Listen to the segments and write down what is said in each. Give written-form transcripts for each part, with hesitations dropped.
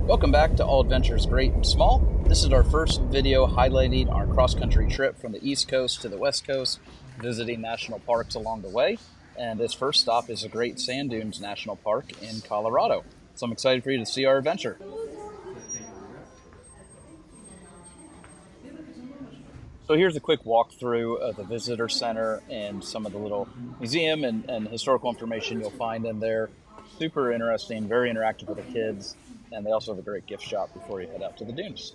Welcome back to All Adventures Great and Small. This is our first video highlighting our cross-country trip from the East Coast to the West Coast, visiting national parks along the way. And this first stop is the Great Sand Dunes National Park in Colorado. So I'm excited for you to see our adventure. So here's a quick walkthrough of the visitor center and some of the little museum and historical information you'll find in there. Super interesting, very interactive with the kids, and they also have a great gift shop before you head out to the dunes.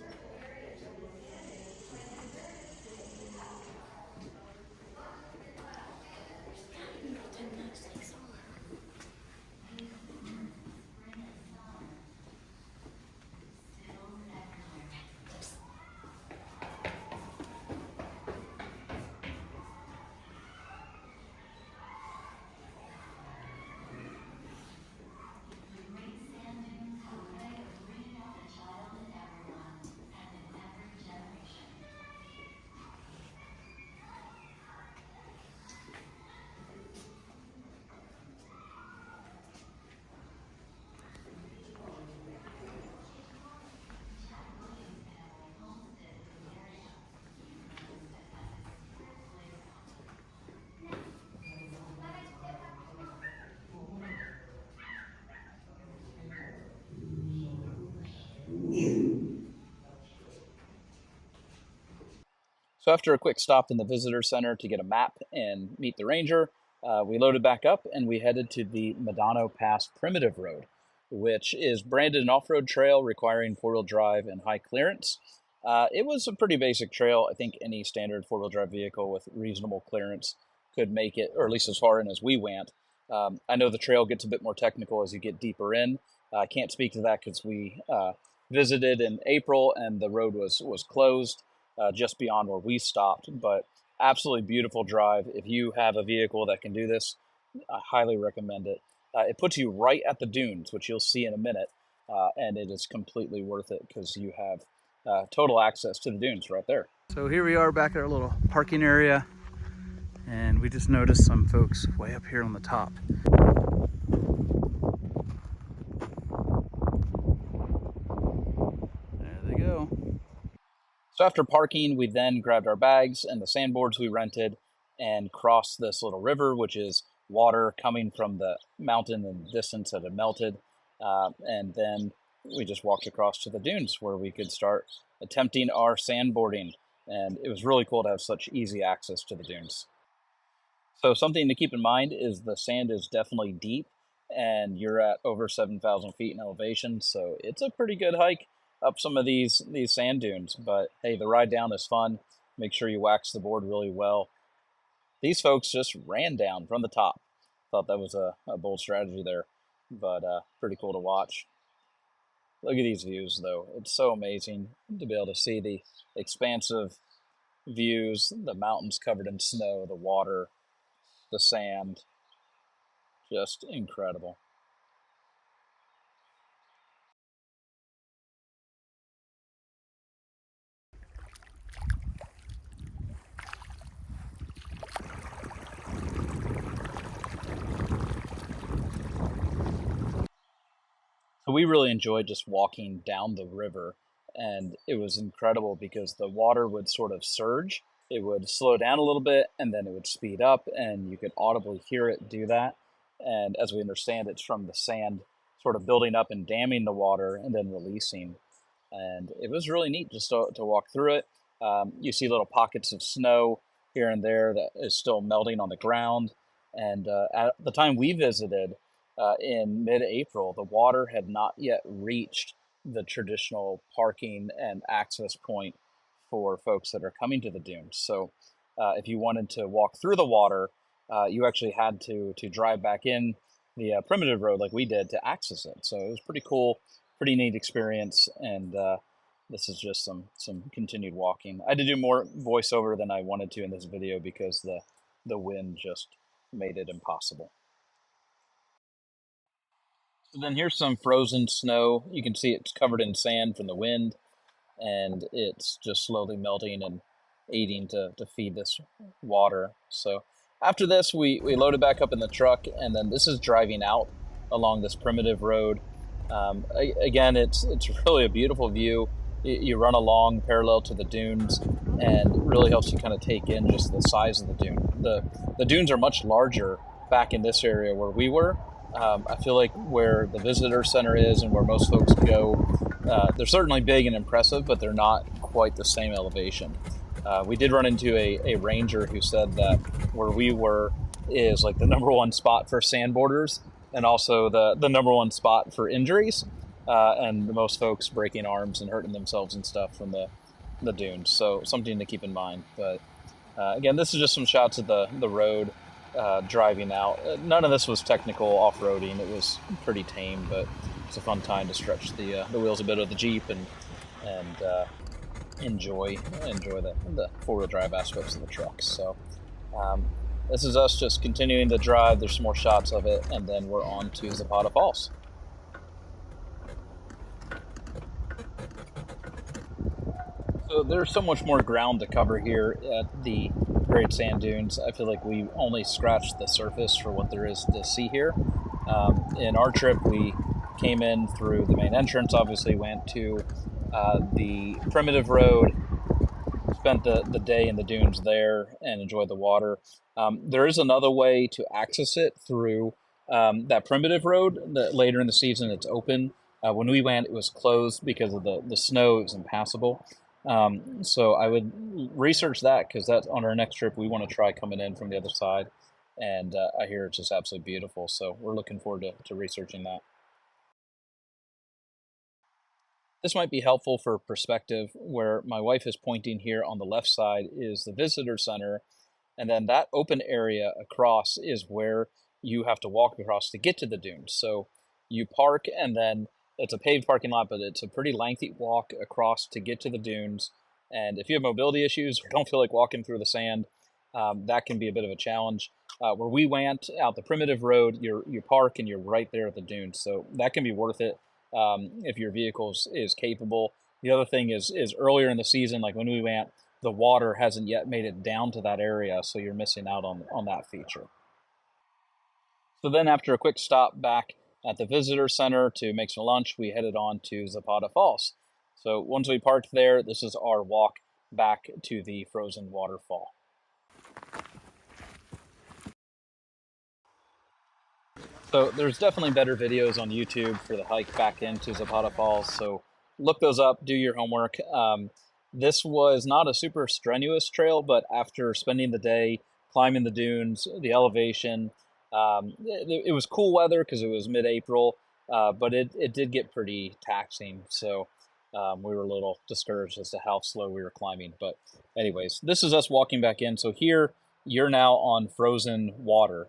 So after a quick stop in the visitor center to get a map and meet the ranger, we loaded back up and we headed to the Medano Pass Primitive Road, which is branded an off-road trail requiring four-wheel drive and high clearance. It was a pretty basic trail. I think any standard four-wheel drive vehicle with reasonable clearance could make it, or at least as far in as we went. I know the trail gets a bit more technical as you get deeper in. I can't speak to that because we visited in April and the road was closed just beyond where we stopped. But absolutely beautiful drive. If you have a vehicle that can do this, I highly recommend it. It puts you right at the dunes, which you'll see in a minute, and it is completely worth it because you have total access to the dunes right there. So here we are back at our little parking area, and we just noticed some folks way up here on the top. There they go. So after parking, we then grabbed our bags and the sandboards we rented and crossed this little river, which is water coming from the mountain in the distance that had melted. And then we just walked across to the dunes where we could start attempting our sandboarding. And it was really cool to have such easy access to the dunes. So something to keep in mind is the sand is definitely deep and you're at over 7,000 feet in elevation. So it's a pretty good hike up some of these sand dunes. But hey, the ride down is fun. Make sure you wax the board really well. These folks just ran down from the top. Thought that was a bold strategy there, but pretty cool to watch. Look at these views, though. It's so amazing to be able to see the expansive views, the mountains covered in snow, the water, the sand. Just incredible. So we really enjoyed just walking down the river, and it was incredible because the water would sort of surge. It would slow down a little bit, and then it would speed up, and you could audibly hear it do that. And as we understand, it's from the sand sort of building up and damming the water and then releasing. And it was really neat just to walk through it. You see little pockets of snow here and there that is still melting on the ground. And at the time we visited, in mid-April, the water had not yet reached the traditional parking and access point for folks that are coming to the dunes. So if you wanted to walk through the water, you actually had to drive back in the primitive road like we did to access it. So it was pretty cool, pretty neat experience, and this is just some continued walking. I had to do more voiceover than I wanted to in this video because the wind just made it impossible. So then here's some frozen snow. You can see it's covered in sand from the wind, and it's just slowly melting and aiding to feed this water. So after this, we loaded back up in the truck, and then this is driving out along this primitive road. Again, it's really a beautiful view. You run along parallel to the dunes, and it really helps you kind of take in just the size of the dune. The dunes are much larger back in this area where we were. I feel like where the visitor center is and where most folks go, they're certainly big and impressive, but they're not quite the same elevation. We did run into a ranger who said that where we were is like the number one spot for sandboarders and also the number one spot for injuries, and most folks breaking arms and hurting themselves and stuff from the dunes. So something to keep in mind. But again, this is just some shots of the road driving out. None of this was technical off-roading. It was pretty tame, but it's a fun time to stretch the wheels a bit of the Jeep and enjoy the four-wheel drive aspects of the truck. So um, this is us just continuing the drive. There's some more shots of it, and then we're on to Zapata Falls. So there's so much more ground to cover here at the Great Sand Dunes. I feel like we only scratched the surface for what there is to see here. In our trip, we came in through the main entrance, obviously went to the primitive road, spent the day in the dunes there and enjoyed the water. There is another way to access it through that primitive road. That later in the season, it's open. When we went, it was closed because of the snow. It was impassable. So I would research that because that's on our next trip. We want to try coming in from the other side. And I hear it's just absolutely beautiful. So we're looking forward to researching that. This might be helpful for perspective where my wife is pointing here on the left side is the visitor center. And then that open area across is where you have to walk across to get to the dunes. So you park and then it's a paved parking lot, but it's a pretty lengthy walk across to get to the dunes. And if you have mobility issues or don't feel like walking through the sand, that can be a bit of a challenge. Where we went out the primitive road, you park and you're right there at the dunes. So that can be worth it if your vehicle is capable. The other thing is earlier in the season, like when we went, the water hasn't yet made it down to that area, so you're missing out on that feature. So then after a quick stop back at the visitor center to make some lunch, we headed on to Zapata Falls. So once we parked there, this is our walk back to the frozen waterfall. So there's definitely better videos on YouTube for the hike back into Zapata Falls. So look those up, do your homework. This was not a super strenuous trail, but after spending the day climbing the dunes, the elevation, it was cool weather because it was mid-April, but it did get pretty taxing. So we were a little discouraged as to how slow we were climbing. But anyways, this is us walking back in. So here you're now on frozen water.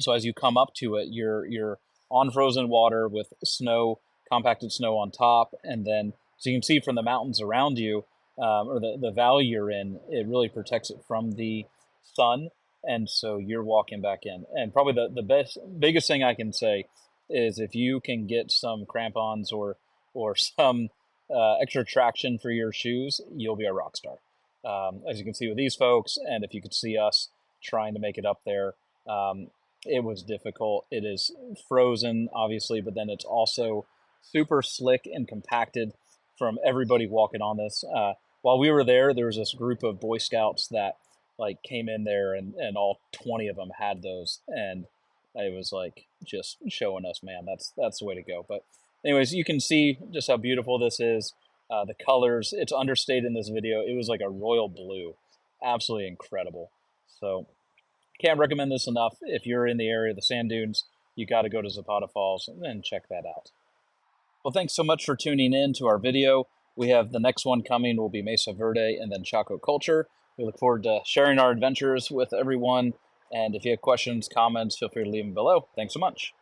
So as you come up to it, you're on frozen water with snow, compacted snow on top, and then so you can see from the mountains around you, or the valley you're in, it really protects it from the sun, and so you're walking back in. And probably biggest thing I can say is if you can get some crampons or some extra traction for your shoes, you'll be a rock star. As you can see with these folks, and if you could see us trying to make it up there. It was difficult. It is frozen, obviously, but then it's also super slick and compacted from everybody walking on this. While we were there, there was this group of Boy Scouts that like came in there, and all 20 of them had those, and it was like just showing us, man, that's the way to go. But anyways, you can see just how beautiful this is. The colors, it's understated in this video. It was like a royal blue, absolutely incredible. So can't recommend this enough. If you're in the area of the sand dunes, you got to go to Zapata Falls and check that out. Well, thanks so much for tuning in to our video. We have the next one coming will be Mesa Verde and then Chaco Culture. We look forward to sharing our adventures with everyone. And if you have questions, comments, feel free to leave them below. Thanks so much.